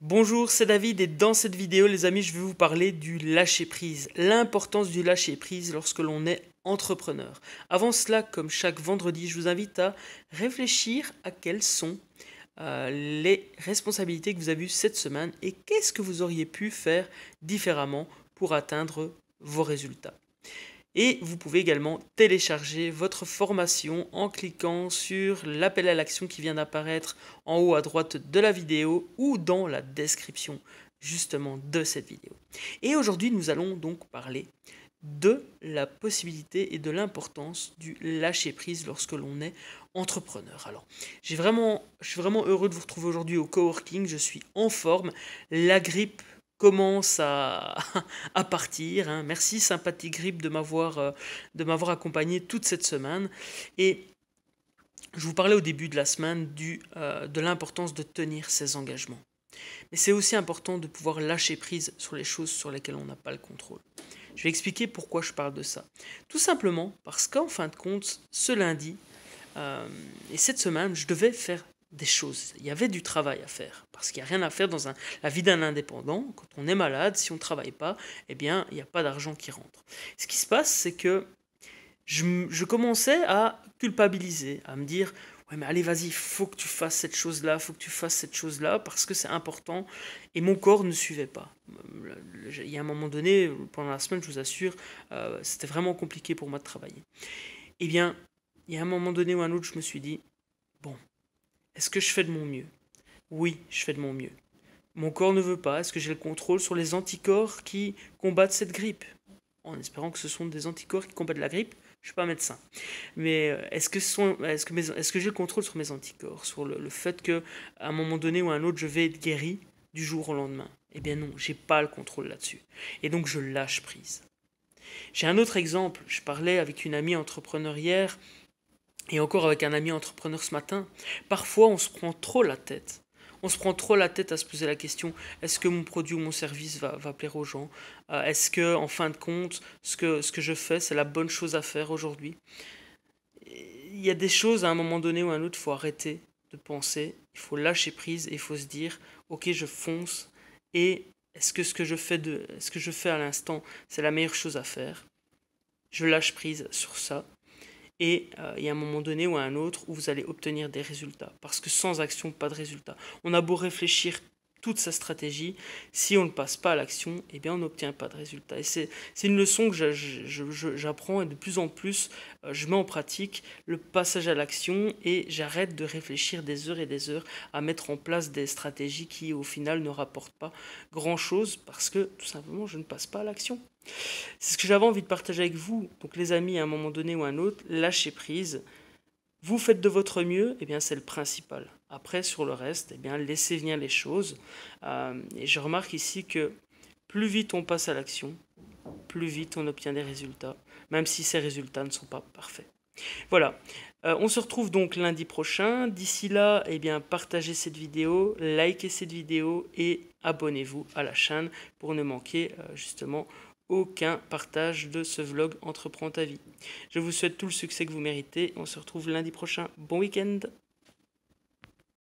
Bonjour, c'est David et dans cette vidéo, les amis, je vais vous parler du lâcher-prise, l'importance du lâcher-prise lorsque l'on est entrepreneur. Avant cela, comme chaque vendredi, je vous invite à réfléchir à quelles sont les responsabilités que vous avez eues cette semaine et qu'est-ce que vous auriez pu faire différemment pour atteindre vos résultats. Et vous pouvez également télécharger votre formation en cliquant sur l'appel à l'action qui vient d'apparaître en haut à droite de la vidéo ou dans la description justement de cette vidéo. Et aujourd'hui, nous allons donc parler de la possibilité et de l'importance du lâcher-prise lorsque l'on est entrepreneur. Alors, je suis vraiment heureux de vous retrouver aujourd'hui au coworking, je suis en forme, la grippe commence à partir, hein. Merci sympathique grippe de m'avoir accompagné toute cette semaine. Et je vous parlais au début de la semaine de l'importance de tenir ses engagements. Mais c'est aussi important de pouvoir lâcher prise sur les choses sur lesquelles on n'a pas le contrôle. Je vais expliquer pourquoi je parle de ça. Tout simplement parce qu'en fin de compte, ce lundi et cette semaine, je devais faire des choses. Il y avait du travail à faire. Parce qu'il n'y a rien à faire dans la vie d'un indépendant. Quand on est malade, si on ne travaille pas, eh bien, il n'y a pas d'argent qui rentre. Ce qui se passe, c'est que je commençais à culpabiliser, à me dire ouais, mais allez, vas-y, faut que tu fasses cette chose-là, faut que tu fasses cette chose-là, parce que c'est important. Et mon corps ne suivait pas. Il y a un moment donné, pendant la semaine, je vous assure, c'était vraiment compliqué pour moi de travailler. Eh bien, il y a un moment donné ou un autre, je me suis dit bon, est-ce que je fais de mon mieux? Oui, je fais de mon mieux. Mon corps ne veut pas. Est-ce que j'ai le contrôle sur les anticorps qui combattent cette grippe? En espérant que ce sont des anticorps qui combattent la grippe. Je ne suis pas médecin. Mais est-ce que j'ai le contrôle sur mes anticorps? Sur le fait qu'à un moment donné ou à un autre, je vais être guéri du jour au lendemain? Eh bien non, j'ai pas le contrôle là-dessus. Et donc je lâche prise. J'ai un autre exemple. Je parlais avec une amie entrepreneur hier et encore avec un ami entrepreneur ce matin. Parfois, on se prend trop la tête. On se prend trop la tête à se poser la question, est-ce que mon produit ou mon service va plaire aux gens? Est-ce que, en fin de compte, ce que je fais, c'est la bonne chose à faire aujourd'hui? Il y a des choses, à un moment donné ou à un autre, il faut arrêter de penser, il faut lâcher prise et il faut se dire, ok, je fonce, et est-ce que ce que je fais à l'instant, c'est la meilleure chose à faire? Je lâche prise sur ça. Et il y a un moment donné ou à un autre où vous allez obtenir des résultats. Parce que sans action, pas de résultat. On a beau réfléchir toute sa stratégie, si on ne passe pas à l'action, eh bien on n'obtient pas de résultat. Et c'est une leçon que j'apprends et de plus en plus, je mets en pratique le passage à l'action et j'arrête de réfléchir des heures et des heures à mettre en place des stratégies qui au final ne rapportent pas grand-chose parce que tout simplement je ne passe pas à l'action. C'est ce que j'avais envie de partager avec vous. Donc les amis, à un moment donné ou à un autre, lâchez prise. Vous faites de votre mieux, eh bien c'est le principal. Après, sur le reste, eh bien laissez venir les choses. Et je remarque ici que plus vite on passe à l'action, plus vite on obtient des résultats, même si ces résultats ne sont pas parfaits. Voilà, on se retrouve donc lundi prochain. D'ici là, eh bien, partagez cette vidéo, likez cette vidéo et abonnez-vous à la chaîne pour ne manquer justement aucun partage de ce vlog Entreprends ta vie. Je vous souhaite tout le succès que vous méritez. On se retrouve lundi prochain. Bon week-end!